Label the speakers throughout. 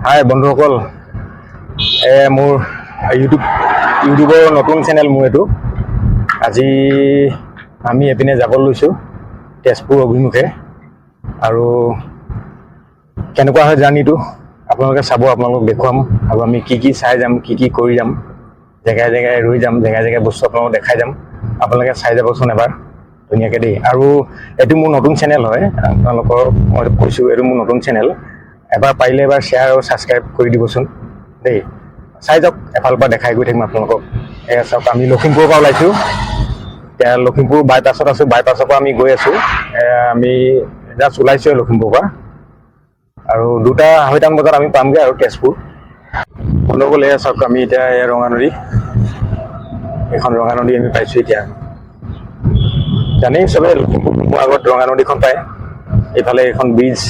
Speaker 1: হাই বন্ধুসকল, মোৰ ইউটিউবৰ নতুন চেনেল মোৰ এইটো। আজি আমি এপিনে যাব লৈছোঁ তেজপুৰ অভিমুখে, আৰু কেনেকুৱা হয় জাৰ্ণিটো আপোনালোকে চাব, আপোনালোকক দেখুৱাম, আৰু আমি কি কি চাই যাম, কি কি কৰি যাম, জেগাই জেগাই ৰৈ যাম, জেগাই জেগাই বস্তু আপোনালোকক দেখাই যাম। আপোনালোকে চাই যাবচোন এবাৰ ধুনীয়াকৈ দেই। আৰু এইটো মোৰ নতুন চেনেল হয়, আপোনালোকক মই কৈছোঁ এইটো মোৰ নতুন চেনেল। এবাৰ পাৰিলে এবাৰ শ্বেয়াৰ আৰু ছাবস্ক্ৰাইব কৰি দিবচোন দেই। চাই যাওক, এফালৰ পৰা দেখাই গৈ থাকিম আপোনালোকক। এয়া চাওক, আমি লখিমপুৰৰ পৰা ওলাইছোঁ, এতিয়া লখিমপুৰ বাইপাছত আছোঁ, বাইপাছৰ পৰা আমি গৈ আছোঁ। আমি জাষ্ট ওলাইছোঁ লখিমপুৰৰ পৰা, আৰু 2:30 বজাত আমি পামগৈ আৰু তেজপুৰ। বন্ধুসকল, এয়া চাওক, আমি এতিয়া এয়া ৰঙা নদী, এইখন ৰঙা নদী আমি পাইছোঁ এতিয়া। জানেই চবেই, লখিমপুৰ আগত ৰঙা নদীখন পায়, এইফালে এইখন ব্ৰিজ।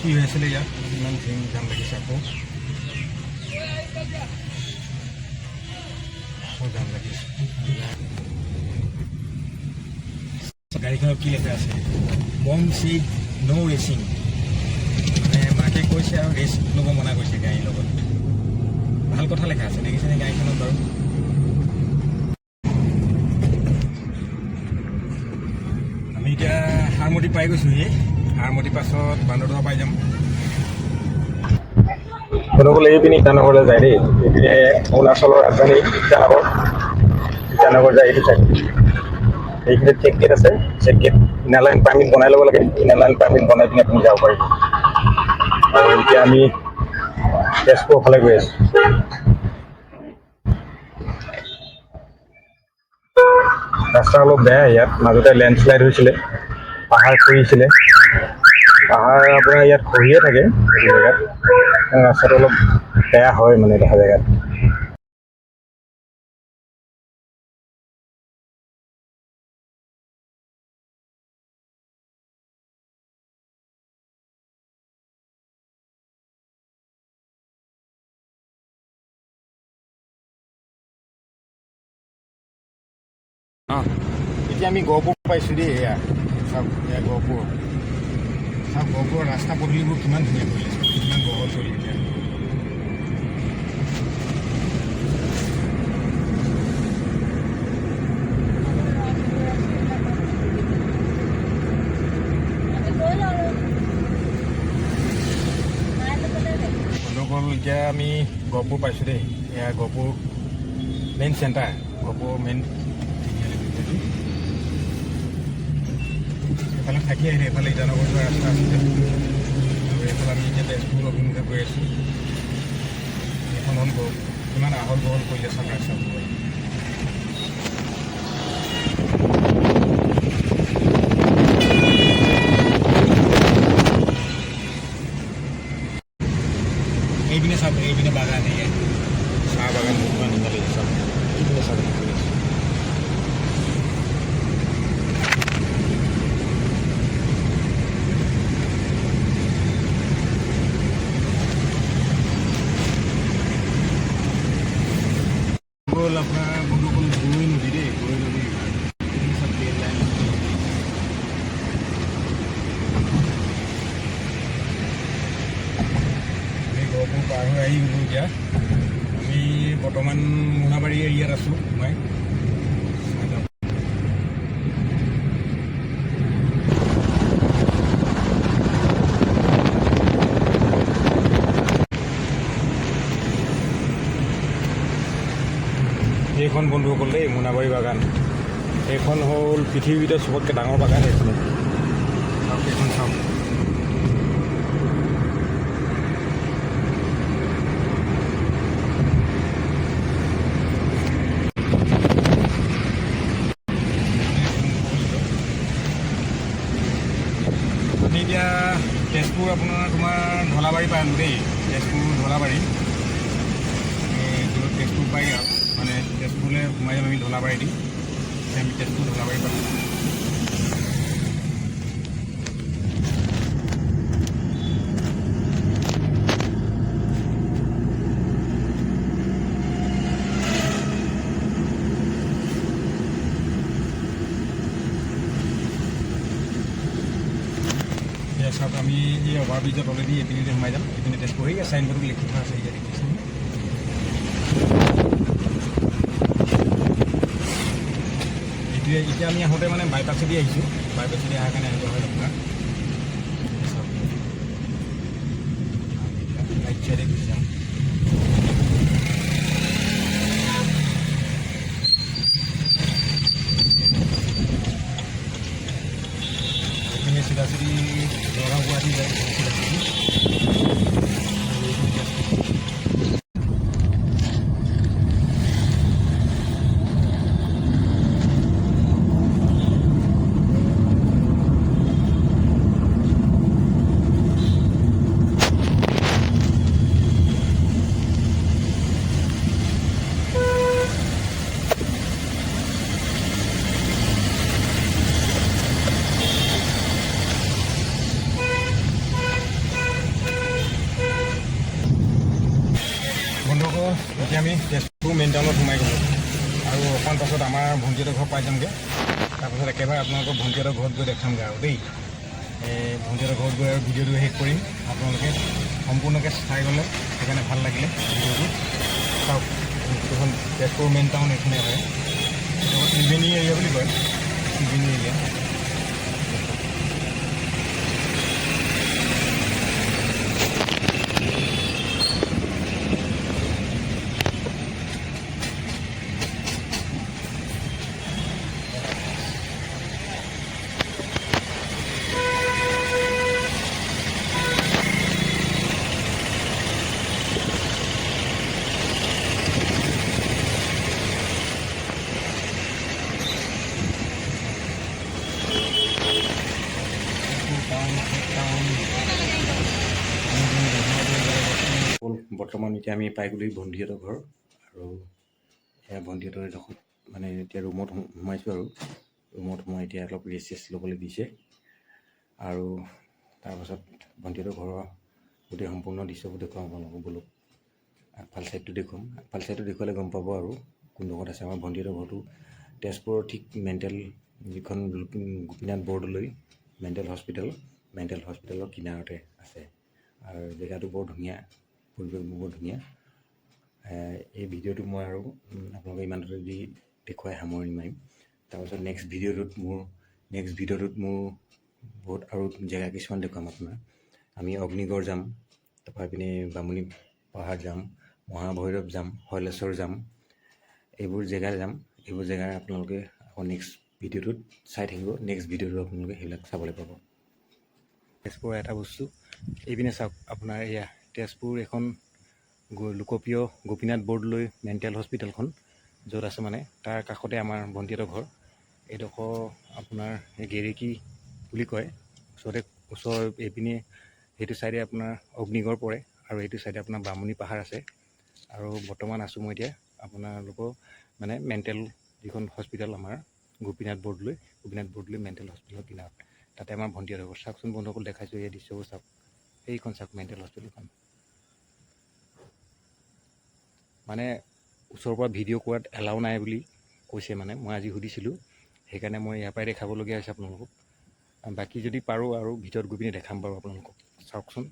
Speaker 1: কি হৈ আছিলে ইয়াত, ইমান যাম লাগিছে, আকৌ যাম লাগিছে। গাড়ীখনত কি লেখা আছে? বম চিট ন' ৰেচিং। মানে মাকে কৈছে আৰু ৰেচ ল'ব মনা কৰিছে গাড়ীৰ লগত। ভাল কথা লেখা আছে, দেখিছেনে গাড়ীখনত বাৰু? আমি এতিয়া হাৰমতি পাই গৈছোঁহি। হাৰমতিৰ পাছত বান্দৰদোৱা পাই যাম। বন্ধুসকল, এইপিনে ইটানগৰলৈ যায় দেই, এইপিনে অৰুণাচলৰ ৰাজধানী ইটানগৰ যায় এইটো চাইড। এইখিনিত চেক গেট আছে, check gate inner line permit বনাই ল'ব লাগে। ইনাৰ লাইন পাৰ্মিট বনাই পিনে আপুনি যাব পাৰিব। আৰু এতিয়া আমি তেজপুৰৰ ফালে গৈ আছোঁ। ৰাস্তা অলপ বেয়া ইয়াত, মাজতে লেণ্ডশ্লাইড হৈছিলে, পাহাৰ খহিছিলে। পাহাৰ আপোনাৰ ইয়াত খহিয়ে থাকে এইটো জেগাত, ৰাস্তাটো অলপ বেয়া হয় মানে দেখা জেগাত। এতিয়া আমি গহপুৰ পাইছোঁ দেই। এয়া চাওক, এয়া গহপুৰ। চাওক গহপুৰৰ ৰাস্তা পদূলিবোৰ কিমান ধুনীয়া কৰিলে, কিমান বহল কৰি এতিয়া। বন্ধুসকল, এতিয়া আমি গহপুৰ পাইছোঁ দেই। এয়া Gohpur main centre, Gohpur main. এইফালে থাকি আহিলে, এইফালে ইটানগৰ যোৱা ৰাস্তা আছিলে, আৰু এইফালে আমি এতিয়া তেজপুৰ অভিমুখে গৈ আছোঁ। এইখন হ'ল কিমান আহল বহল কৰিলে চাওক ৰাস্তাবোৰ। এইপিনে চাওক, এইপিনে বাগান, চাহ বাগান কিমান ধুনীয়া লাগিছে চাওক। এইপিনে চাওক, আপোনাৰ বন্ধুসকল গৰৈ নদী দেই, গৰৈ নদী বিভাগ। আমি গহপুৰ পাৰ হৈ আহি গ'লোঁ। এতিয়া আমি বৰ্তমান মোনাবাৰী এৰিয়াত আছোঁ। মই এইখন বন্ধুসকল দেই, মোনাবাৰী বাগান। এইখন হ'ল পৃথিৱীৰ ভিতৰত চবতকৈ ডাঙৰ বাগান এইখন। চাওক, এইখন চাওক। আমি এতিয়া তেজপুৰ আপোনাৰ তোমাৰ ঢলাবাৰী পাই আনো দেই, তেজপুৰ ঢলাবাৰী তেজপুৰ পাই মানে তেজপুৰলৈ সোমাই যাম আমি ঢলাবাৰী দি, আমি তেজপুৰ ঢলাবাৰী পালোঁ। চাওক আমি এই অভাৰব্ৰিজৰ তলেদি এইপিনে সোমাই যাম, এইপিনে তেজপুৰ এই চাইনবোৰ্ডত লিখি থোৱা আছে ইয়াত দেখিছোঁ। এতিয়া আমি আহোঁতে মানে বাইপাছেদি আহিছোঁ, বাইপাছেদি অহাৰ কাৰণে আহিব হয় আপোনাৰ ৰাইট চাইডে গুচি যাম। এইপিনে চিধা চিধি নগাঁও গুৱাহাটী যায় চিধা চিধি। বন্ধুসকল এতিয়া আমি তেজপুৰ মেইন টাউনত সোমাই গ'লোঁ আৰু অকণ পাছত আমাৰ ভণ্টিহঁতৰ ঘৰ পাই যামগৈ। তাৰপাছত একেবাৰে আপোনালোকৰ ভণ্টিহঁতৰ ঘৰত গৈ দেখামগৈ আৰু দেই। ভণ্টিহঁতৰ ঘৰত গৈ আৰু ভিডিঅ'টো শেষ কৰিম, আপোনালোকে সম্পূৰ্ণকৈ চাই গ'লে সেইকাৰণে ভাল লাগিলে ভিডিঅ'টো। চাওক এইখন তেজপুৰ মেইন টাউন এইখনে হয়, ত্ৰিবেণী এৰিয়া বুলি কয়, ত্ৰিবেণী এৰিয়া। বৰ্তমান এতিয়া আমি পাই গ'লো ভণ্টিহঁতৰ ঘৰ, আৰু সেয়া ভণ্টিহঁতৰ এডোখৰত মানে এতিয়া ৰুমত সোমাইছোঁ, আৰু ৰুমত সোমাই এতিয়া অলপ ৰেষ্ট ল'বলৈ দিছে। আৰু তাৰপাছত ভণ্টিহঁতৰ ঘৰৰ গোটেই সম্পূৰ্ণ দৃশ্যবোৰ দেখুৱাম আপোনালোকক। বোলো আগফাল ছাইডটো দেখুৱাম, আগফাল ছাইডটো দেখুৱালে গম পাব আৰু কোনডোখৰত আছে আমাৰ ভণ্টিহঁতৰ ঘৰটো। তেজপুৰৰ ঠিক মেণ্টেল যিখন গোপীনাথ বৰদলৈ মেণ্টেল হস্পিটেলৰ কিনাৰতে আছে, আৰু জেগাটো বৰ ধুনীয়া, পৰিৱেশবোৰ বৰ ধুনীয়া। এই ভিডিঅ'টো মই আৰু আপোনালোকে ইমানতে দি দেখুৱাই সামৰণি মাৰিম। তাৰপাছত নেক্সট ভিডিঅ'টোত মোৰ বহুত আৰু জেগা কিছুমান দেখুৱাম আপোনাৰ। আমি অগ্নিগড় যাম, তাৰপৰা এইপিনে বামুণী পাহাৰ যাম, মহাভৈৰৱ যাম, শৈলেশ্বৰ যাম, এইবোৰ জেগা যাম। এইবোৰ জেগাৰ আপোনালোকে আকৌ নেক্সট ভিডিঅ'টোত চাই থাকিব। নেক্সট ভিডিঅ'টোত আপোনালোকে সেইবিলাক চাবলৈ পাব। তেজপুৰৰ এটা বস্তু এইপিনে চাওক আপোনাৰ, এয়া তেজপুৰ এখন লোকপ্ৰিয় গোপীনাথ বৰদলৈ মেণ্টেল হস্পিটেলখন য'ত আছে মানে, তাৰ কাষতে আমাৰ ভণ্টিহঁতৰ ঘৰ। এইডোখৰ আপোনাৰ গেৰেকী বুলি কয়, ওচৰ এইপিনে সেইটো ছাইডে আপোনাৰ অগ্নিগড় পৰে, আৰু এইটো ছাইডে আপোনাৰ বামুণী পাহাৰ আছে। আৰু বৰ্তমান আছোঁ মই এতিয়া আপোনালোকৰ মানে মেণ্টেল যিখন হস্পিটেল আমাৰ গোপীনাথ বৰদলৈ মেণ্টেল হস্পিটেলৰ কিনাৰত, তাতে আমাৰ ভণ্টিহঁতৰ ঘৰ। চাওকচোন বন্ধুসকল, দেখাইছোঁ এই দৃশ্যবোৰ চাওক, এইখন চাওক মেণ্টেল হস্পিটেলখন। মানে ওচৰৰ পৰা ভিডিঅ' কৰাত এলাও নাই বুলি কৈছে, মানে মই আজি সুধিছিলোঁ, সেইকাৰণে মই ইয়াৰ পৰাই দেখাবলগীয়া হৈছে আপোনালোকক। বাকী যদি পাৰোঁ আৰু ভিতৰত গৈ পিনি দেখাম বাৰু আপোনালোকক। চাওকচোন।